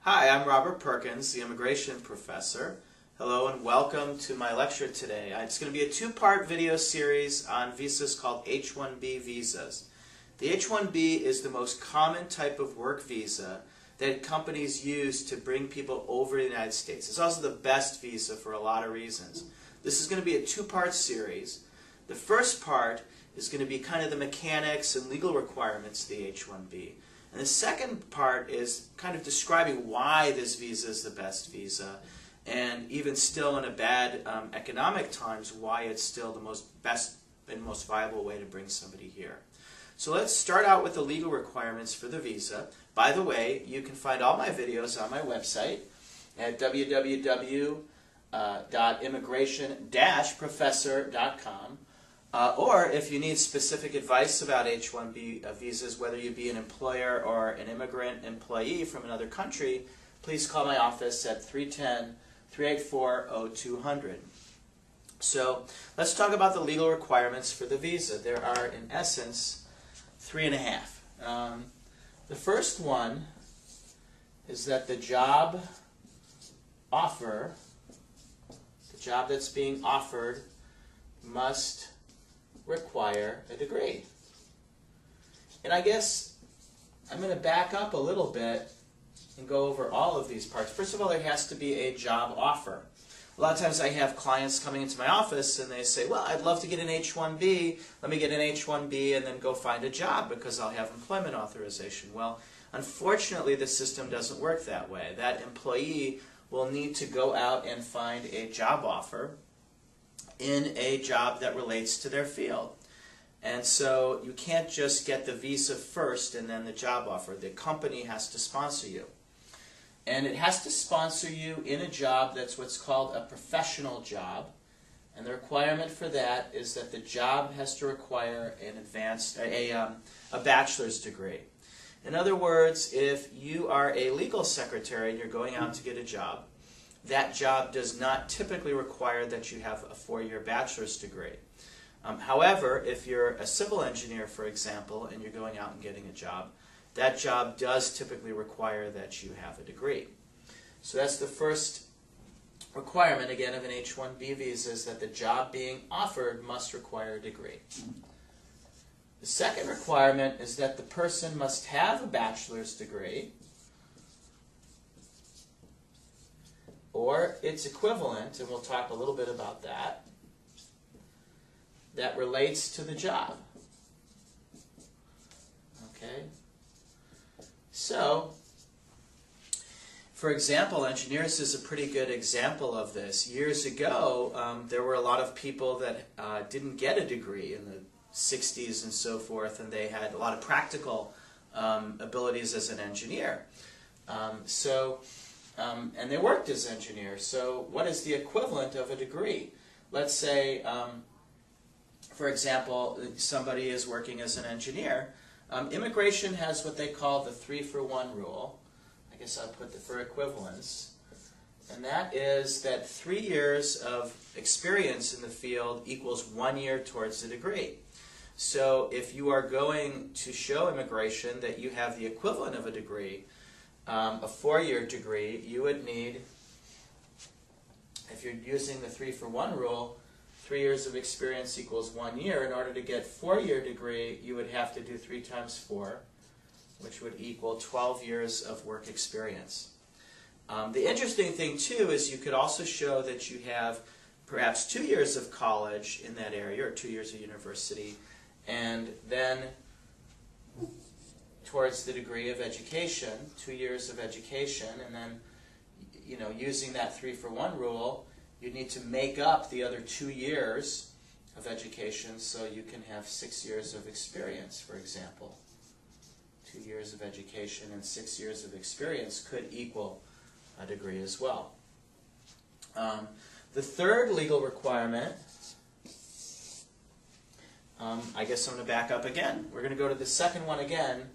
Hi, I'm Robert Perkins, the immigration professor. Hello and welcome to my lecture today. It's going to be a two-part video series on visas called H-1B visas. The H-1B is the most common type of work visa that companies use to bring people over to the United States. It's also the best visa for a lot of reasons. This is going to be a two-part series. The first part is going to be kind of the mechanics and legal requirements of the H-1B. And the second part is kind of describing why this visa is the best visa, and even still in a bad economic times, why it's still the best and most viable way to bring somebody here. So let's start out with the legal requirements for the visa. By the way, you can find all my videos on my website at www.immigration-professor.com. Or if you need specific advice about H-1B visas, whether you be an employer or an immigrant employee from another country, please call my office at 310-384-0200. So let's talk about the legal requirements for the visa. There are, in essence, 3.5. The first one is that the job that's being offered must require a degree. And I guess I'm going to back up a little bit and go over all of these parts. First of all, there has to be a job offer. A lot of times I have clients coming into my office and they say, well, I'd love to get an H-1B. Let me get an H-1B and then go find a job because I'll have employment authorization. Well, unfortunately, the system doesn't work that way. That employee will need to go out and find a job offer in a job that relates to their field. And so you can't just get the visa first and then the job offer. The company has to sponsor you. And it has to sponsor you in a job that's what's called a professional job. And the requirement for that is that the job has to require a bachelor's degree. In other words, if you are a legal secretary and you're going out to get a job, that job does not typically require that you have a 4-year bachelor's degree. However, if you're a civil engineer, for example, and you're going out and getting a job, that job does typically require that you have a degree. So that's the first requirement, again, of an H-1B visa, is that the job being offered must require a degree. The second requirement is that the person must have a bachelor's degree or its equivalent, and we'll talk a little bit about that, that relates to the job. Okay? So, for example, engineers is a pretty good example of this. Years ago, there were a lot of people that didn't get a degree in the 60s and so forth, and they had a lot of practical abilities as an engineer. And they worked as engineers. So what is the equivalent of a degree? Let's say, for example, somebody is working as an engineer. Immigration has what they call the 3-for-1 rule. I guess I'll put for equivalence. And that is that 3 years of experience in the field equals 1 year towards the degree. So if you are going to show immigration that you have the equivalent of a degree, a 4-year degree, you would need, if you're using the 3-for-1 rule, 3 years of experience equals 1 year. In order to get 4-year degree, you would have to do 3 times 4, which would equal 12 years of work experience. The interesting thing, too, is you could also show that you have perhaps 2 years of college in that area, or 2 years of university, and then towards the degree of education, 2 years of education, and then, using that 3-for-1 rule, you need to make up the other 2 years of education so you can have 6 years of experience, for example. 2 years of education and 6 years of experience could equal a degree as well. The third legal requirement, I guess I'm going to back up again. We're going to go to the second one again.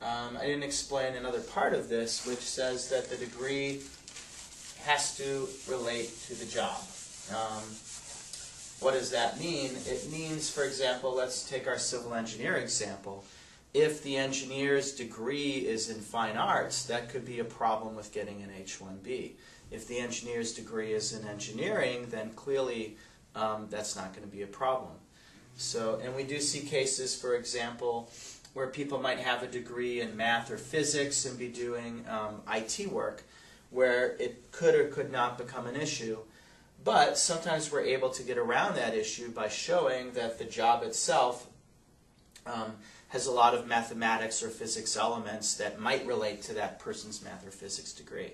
I didn't explain another part of this, which says that the degree has to relate to the job. What does that mean? It means, for example, let's take our civil engineer example. If the engineer's degree is in fine arts, that could be a problem with getting an H-1B. If the engineer's degree is in engineering, then clearly that's not going to be a problem. So, and we do see cases, for example, where people might have a degree in math or physics and be doing IT work, where it could or could not become an issue. But sometimes we're able to get around that issue by showing that the job itself has a lot of mathematics or physics elements that might relate to that person's math or physics degree.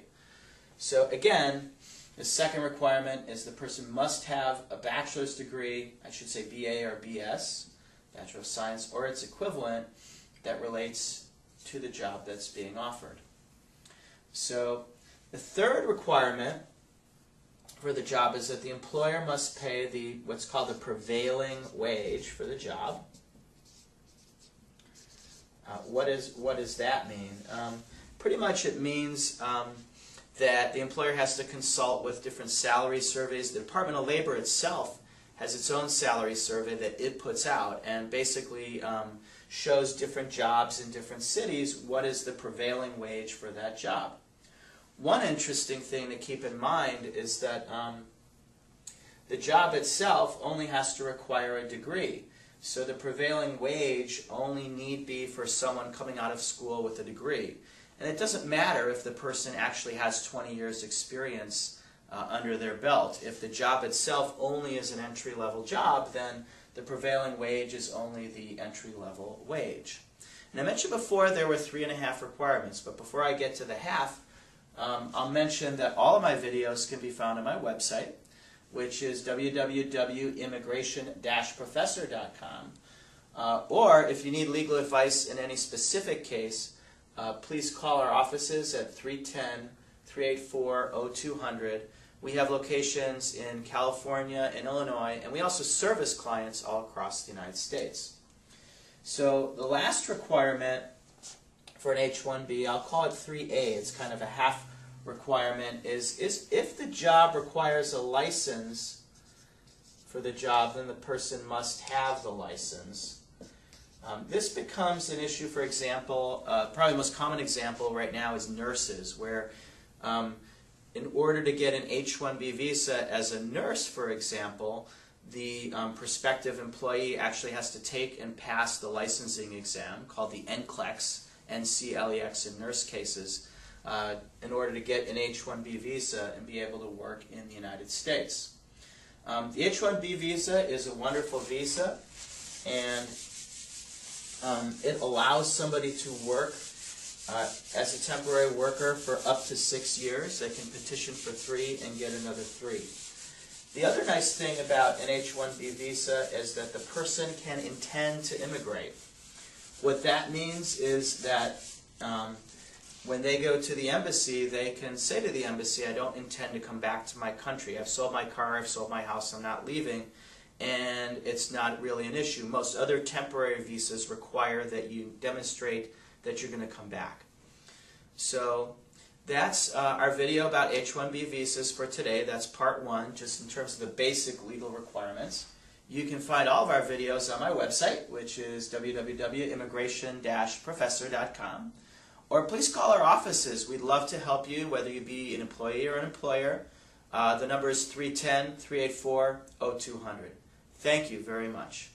So again, the second requirement is the person must have a bachelor's degree, I should say BA or BS, Bachelor of Science, or its equivalent that relates to the job that's being offered. So the third requirement for the job is that the employer must pay what's called the prevailing wage for the job. What does that mean? Pretty much it means that the employer has to consult with different salary surveys. The Department of Labor itself has its own salary survey that it puts out and basically shows different jobs in different cities, what is the prevailing wage for that job. One interesting thing to keep in mind is that the job itself only has to require a degree. So the prevailing wage only need be for someone coming out of school with a degree. And it doesn't matter if the person actually has 20 years experience under their belt. If the job itself only is an entry-level job, then the prevailing wage is only the entry-level wage. And I mentioned before there were 3.5 requirements, but before I get to the half, I'll mention that all of my videos can be found on my website, which is www.immigration-professor.com. Or if you need legal advice in any specific case, please call our offices at 310-384-0200. We have locations in California and Illinois, and we also service clients all across the United States. So the last requirement for an H-1B, I'll call it 3A, it's kind of a half requirement, is if the job requires a license for the job, then the person must have the license. This becomes an issue, for example, probably the most common example right now is nurses, where in order to get an H-1B visa as a nurse, for example, the prospective employee actually has to take and pass the licensing exam called the NCLEX, NCLEX in nurse cases, in order to get an H-1B visa and be able to work in the United States. The H-1B visa is a wonderful visa, and it allows somebody to work as a temporary worker for up to 6 years. They can petition for 3 and get another 3. The other nice thing about an H-1B visa is that the person can intend to immigrate. What that means is that when they go to the embassy, they can say to the embassy, I don't intend to come back to my country. I've sold my car, I've sold my house, I'm not leaving. And it's not really an issue. Most other temporary visas require that you demonstrate that you're going to come back. So that's our video about H-1B visas for today. That's part 1, just in terms of the basic legal requirements. You can find all of our videos on my website, which is www.immigration-professor.com. Or please call our offices. We'd love to help you, whether you be an employee or an employer. The number is 310-384-0200. Thank you very much.